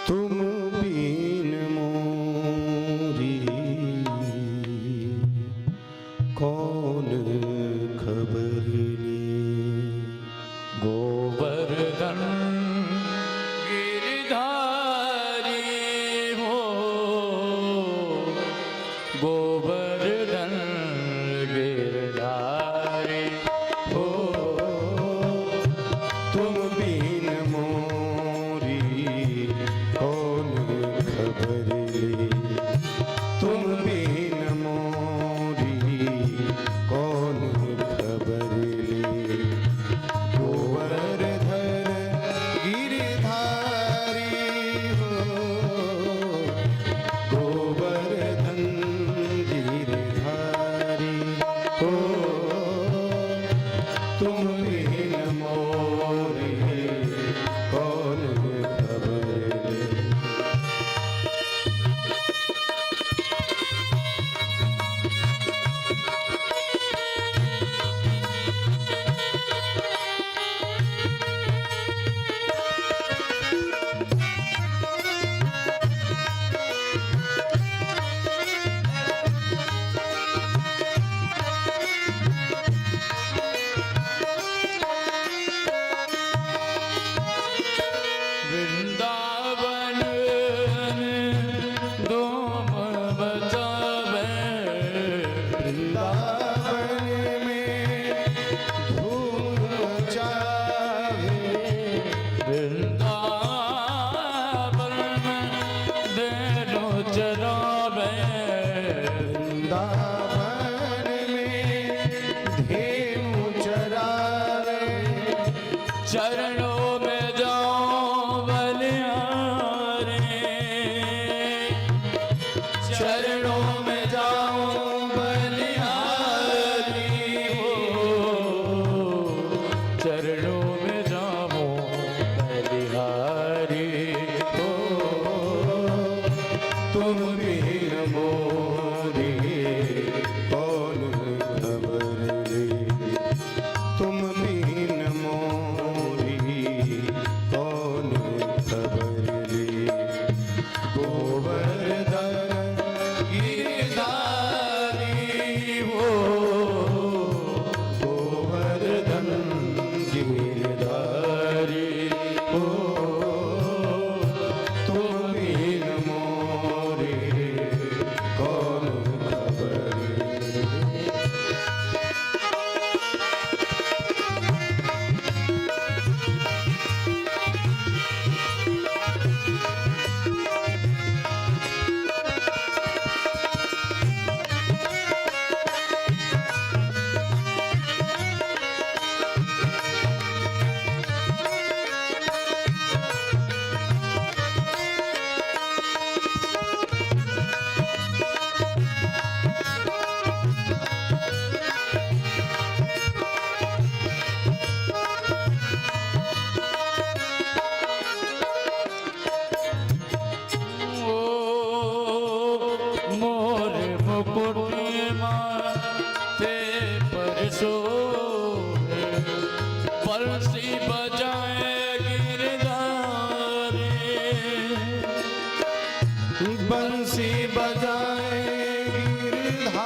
तुम बिन मोरी कौन खबर ली। गोवर्धन गिरधारी हो, गोवर्धन गिरधारी हो, तुम बिन मोरी कौन खबर ली। तुम बिन मोरी कौन खबर ली। गोवर्धन गिरधारी हो, गोवर्धन गिरधारी हो, तुम बिन मोरी कौन खबर ली। वृंदावन धूम मचावे, वृंदावन में धूम मचावे, वृंदावन में धेनु चरावे, वृंदावन में धेनु चरावे, चरणों में जाओ बलिहारी, चरणों में जाओ बलिहारी हो, चरणों में जाओ बलिहारी हो, तुम बिन मोरी कौन खबर ली। तुम बिन मोरी कौन खबर ली। गोवर्धन गिरधारी हो, गोवर्धन गिरधारी हो, तुम बिन मोरी कौन खबर ली। मोर मुकुट माथे पर सोहे, बंसी बजाए गिरधारी, बंसी बजाए गिरधारी,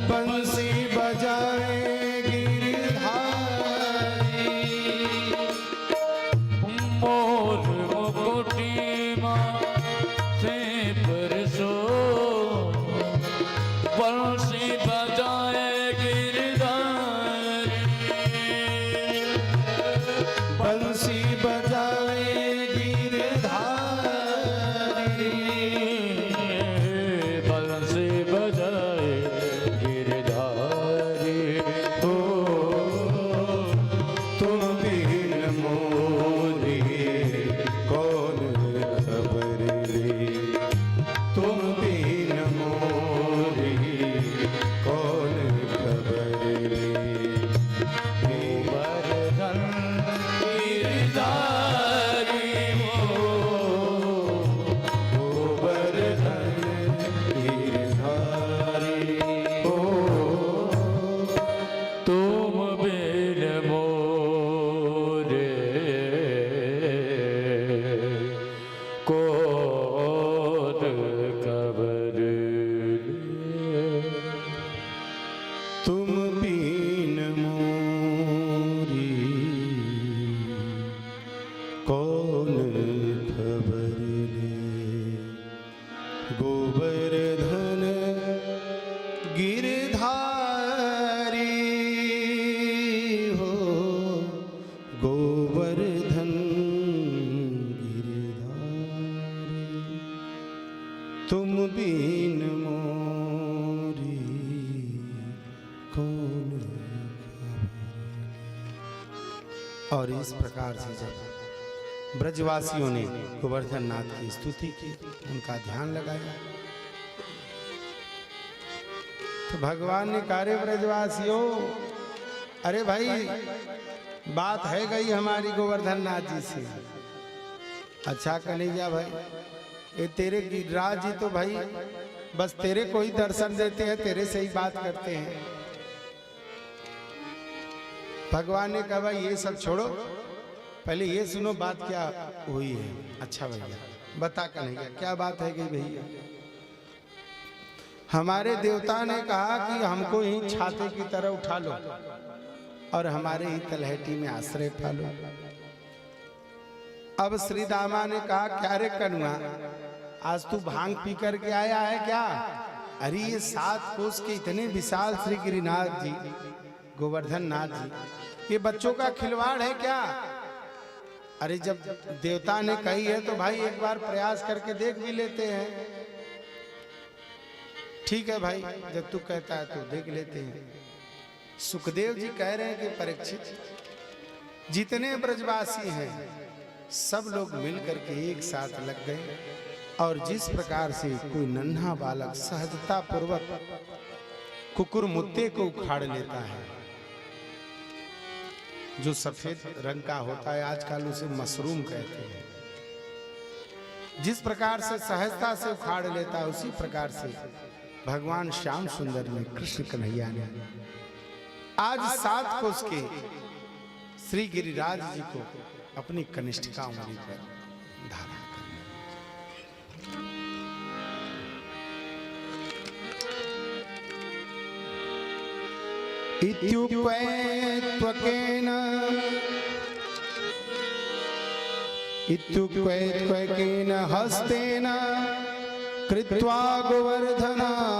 बंसी बजाए गिरधारी, मोर मुकुटी माथे पर सोहे, बंसी बजाए गिरधारी, बंसी बजाए गिरधारी, बंसी बजाए गिरधारी हो, तुम बिन मोरी कौन खबर ली। तुम बिन मोरी कौन खबर ली। गोवर्धन गिरधारी कौन खबर ले। गोवर्धन गिरधारी हो, गोवर्धन गिरधारी, तुम बिन मोरी कौन खबर। और इस प्रकार से जब ब्रजवासियों ने गोवर्धन नाथ की स्तुति की, उनका ध्यान लगाया, तो भगवान ने कहा, रे ब्रजवासियों, अरे भाई बात है गई हमारी गोवर्धन नाथ जी से। अच्छा कन्हैया भाई, ये तेरे गिरिराज जी तो भाई बस तेरे को ही दर्शन देते हैं, तेरे से ही बात करते हैं। भगवान ने कहा, भाई ये सब छोड़ो, पहले ये सुनो बात क्या हुई है। अच्छा भैया बता कन्हैया, क्या बात है गई भैया। हमारे देवता ने कहा कि हमको ही छाते की तरह उठा लो और हमारे ही तलहटी में आश्रय पालो। अब श्री दामा ने कहा, क्या रे कनुआ, आज तू भांग पी करके आया है क्या? अरे ये 7 कोस के इतने विशाल श्री गिरिनाथ जी, गोवर्धन नाथ जी, ये बच्चों का खिलवाड़ है क्या? अरे जब देवता ने कही है तो भाई एक बार प्रयास करके देख भी लेते हैं। ठीक है भाई, जब तू कहता है तो देख लेते हैं। सुखदेव जी कह रहे हैं कि परीक्षित, जितने ब्रजवासी हैं सब लोग मिलकर के एक साथ लग गए, और जिस प्रकार से कोई नन्हा बालक सहजता पूर्वक कुकुर मुत्ते को उखाड़ लेता है, जो सफेद रंग का होता है, आजकल उसे मशरूम कहते हैं, जिस प्रकार से सहजता से उखाड़ लेता है, उसी प्रकार से भगवान श्याम सुंदर ने, कृष्ण कन्हैया ने आज 7 कोस के श्री गिरिराज जी को अपनी कनिष्ठिका उंगली पर धारण कर इत्युक्त्वैकेन हस्तेन कृत्वा गोवर्धनाचलं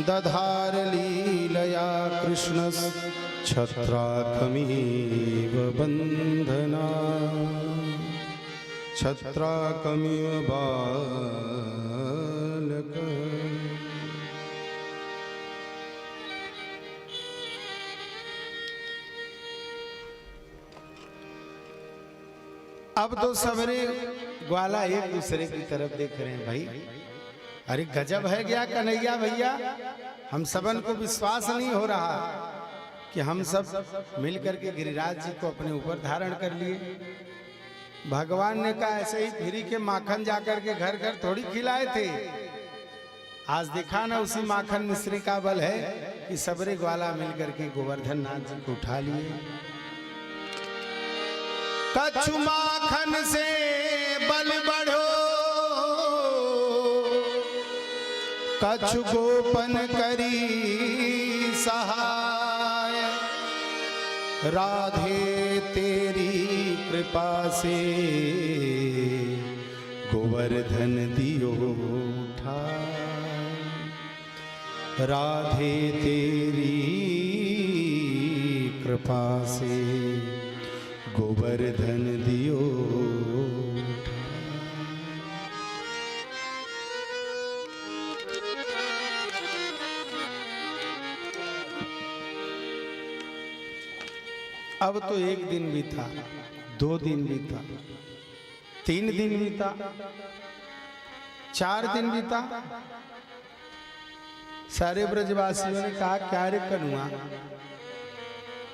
दधार लीलया कृष्णश्छत्राकमिव बन्धना, छत्राकमिव बालक। अब तो सबरे ग्वाला एक दूसरे की तरफ देख रहे हैं। भाई अरे गजब है क्या कन्हैया भैया, हम सबन को विश्वास नहीं हो रहा कि हम सब मिलकर के गिरिराज जी को अपने ऊपर धारण कर लिए। भगवान ने कहा ऐसे ही फ्री के माखन जाकर के घर घर थोड़ी खिलाए थे, आज दिखा ना उसी माखन मिश्री का बल है कि सबरे ग्वाला मिलकर के गोवर्धन नाथ जी को उठा लिए। कछु माखन से बल बढ़ो, कछु गोपन करी सहाय, राधे तेरी कृपा से गोवर्धन दियो उठा, राधे तेरी कृपा से गोवर्धन दियो। अब तो 1 दिन बीता, 2 दिन बीता, 3 दिन बीता, 4 दिन बीता। सारे ब्रजवासियों ने कहा, क्या रे कनुआ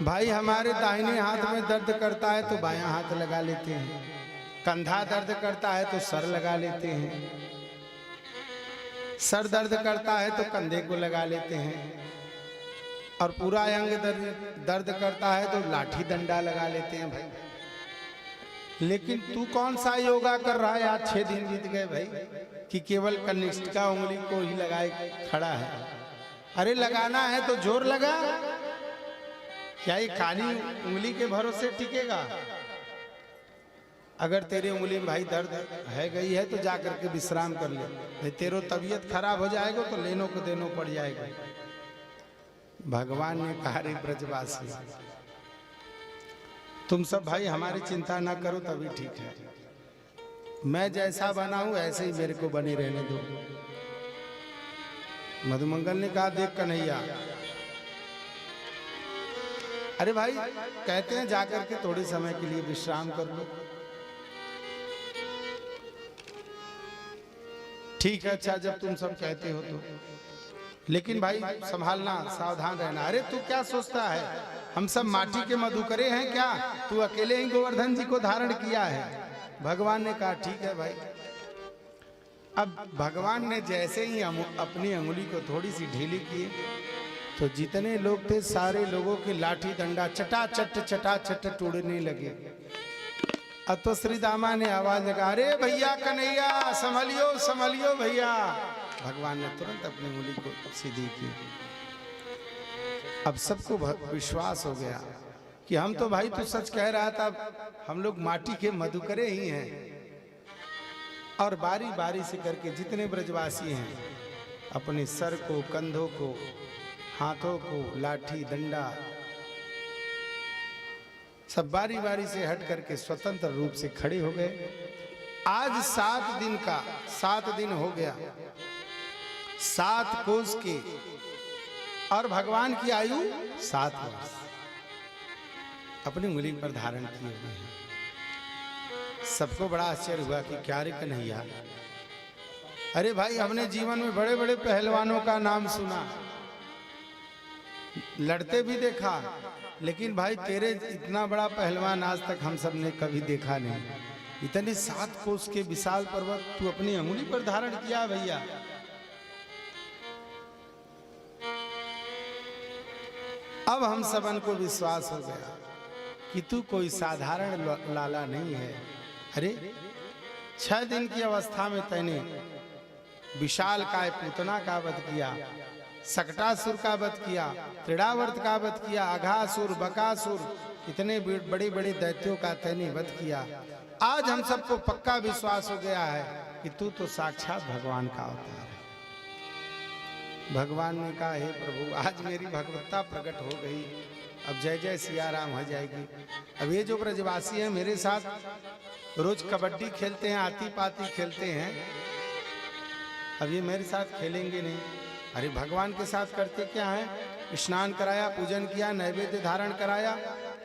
भाई, हमारे दाहिने हाथ में दर्द करता है तो बायां हाथ लगा लेते हैं, कंधा दर्द करता है तो सर लगा लेते हैं, सर दर्द करता है तो कंधे को लगा लेते हैं, और पूरा अंग दर्द करता है तो लाठी डंडा लगा लेते हैं भाई। लेकिन तू कौन सा योगा कर रहा है? आज 6 दिन बीत गए भाई कि केवल कनिष्ठिका उंगली को ही लगाए खड़ा है। अरे लगाना है तो जोर लगा, क्या ये काली उंगली के भरोसे टिकेगा? अगर तेरे उंगली में भाई दर्द है गई है तो जा करके विश्राम कर ले, नहीं तेरो तबीयत खराब हो जाएगा तो लेनो को देनो पड़ जाएगा। भगवान ने कहा रे ब्रजवासी, तुम सब भाई हमारी चिंता ना करो तभी ठीक है, मैं जैसा बना हूं ऐसे ही मेरे को बने रहने दो। मधुमंगल ने कहा देख कन्हैया, अरे भाई कहते हैं जाकर के थोड़े समय के लिए विश्राम कर लो। ठीक है, अच्छा जब तुम सब कहते हो तो, लेकिन भाई संभालना, सावधान रहना। अरे तू क्या सोचता है, हम सब माटी के मधुकरे हैं क्या? तू अकेले ही गोवर्धन जी को धारण किया है। भगवान ने कहा ठीक है भाई। अब भगवान ने जैसे ही अपनी अंगुली को थोड़ी सी ढीली की तो जितने लोग थे सारे लोगों के लाठी डंडा चटाचट टूटने लगे। अब तो श्री दामा ने आवाज लगा, अरे भैया कन्हैया संभलियो संभलियो भैया। भगवान ने तुरंत अपनी उंगली को सीधी की। अब सबको विश्वास हो गया कि हम तो भाई तू सच कह रहा था, हम लोग माटी के मधुकरे ही हैं। और बारी बारी से करके जितने ब्रजवासी हैं अपने सर को, कंधों को, हाथों को लाठी डंडा सब बारी बारी से हट करके स्वतंत्र रूप से खड़े हो गए। आज 7 दिन हो गया, 7 कोस के, और भगवान की आयु 7 वर्ष अपनी उंगली पर धारण किए हुए हैं। सबको बड़ा आश्चर्य हुआ कि क्या रे कन्हैया, अरे भाई हमने जीवन में बड़े बड़े पहलवानों का नाम सुना, लड़ते भी देखा, लेकिन भाई तेरे इतना बड़ा पहलवान आज तक हम सब ने कभी देखा नहीं। इतने 7 कोस के विशाल पर्वत तू अपनी अंगुली पर धारण किया भैया। अब हम सबन को विश्वास हो गया कि तू कोई साधारण लाला नहीं है। अरे 6 दिन की अवस्था में तैने विशाल काय पूतना का वध किया, सकटासुर का वध किया, त्रिडावर्त का वध किया, अघासुर, बकासुर, इतने बड़े बड़े दैत्यों का तैने वध किया। आज हम सबको पक्का विश्वास हो गया है कि तू तो साक्षात भगवान का अवतार है। भगवान ने कहा हे प्रभु, आज मेरी भगवत्ता प्रकट हो गई, अब जय जय सिया राम हो जाएगी। अब ये जो ब्रजवासी हैं मेरे साथ रोज कबड्डी खेलते हैं, आती पाती खेलते हैं, अब ये मेरे साथ खेलेंगे नहीं। अरे भगवान के साथ करते क्या है, स्नान कराया, पूजन किया, नैवेद्य धारण कराया,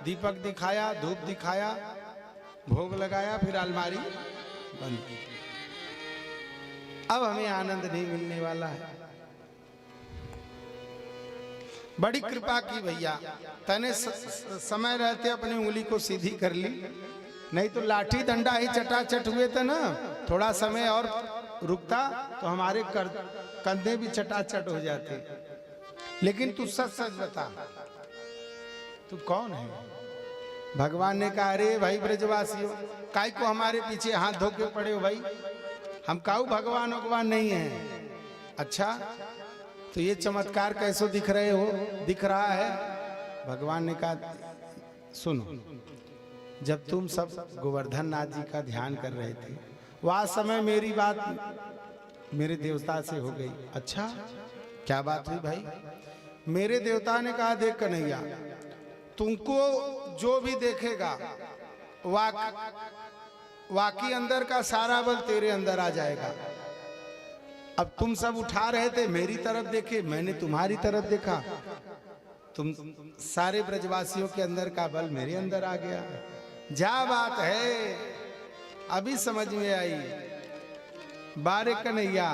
दीपक दिखाया, धूप दिखाया, भोग लगाया, फिर अलमारी बंद की। अब हमें आनंद नहीं मिलने वाला है। बड़ी कृपा की भैया, तने समय रहते अपनी उंगली को सीधी कर ली, नहीं तो लाठी डंडा ही चटाचट हुए थे ना। थोड़ा समय और रुकता तो हमारे कंधे भी चटाचट हो जाते। लेकिन तू सच सच बता, तू कौन है? भगवान ने कहा अरे भाई ब्रजवासियों, काय को हमारे पीछे हाथ धो के पड़े हो भाई, हम काऊ भगवान भगवान नहीं है। अच्छा तो ये चमत्कार कैसो दिख रहे हो, दिख रहा है? भगवान ने कहा सुनो, जब तुम सब गोवर्धन नाथ जी का ध्यान कर रहे थे, वह समय मेरी बात मेरे देवता से हो गई। अच्छा क्या बात हुई भाई? मेरे देवता ने कहा देख कन्हैया, तुमको जो भी देखेगा वाकई अंदर का सारा बल तेरे अंदर आ जाएगा। अब तुम सब उठा रहे थे, मेरी तरफ देखे, मैंने तुम्हारी तरफ देखा, तुम सारे ब्रजवासियों के अंदर का बल मेरे अंदर आ गया। जा बात है, अभी समझ में आई। बारे कन्हैया,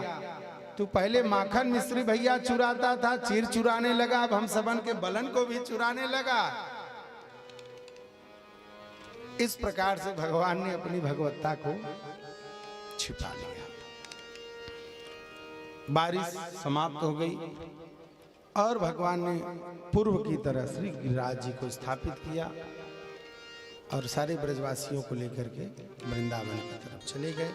तू पहले माखन मिश्री भैया चुराता था, चीर चुराने लगा, अब हम सबन के बलन को भी चुराने लगा। इस प्रकार से भगवान ने अपनी भगवत्ता को छिपा लिया। बारिश समाप्त हो गई और भगवान ने पूर्व की तरह श्री गिरिराज जी को स्थापित किया और सारे ब्रजवासियों को लेकर के वृंदावन की तरफ चले गए।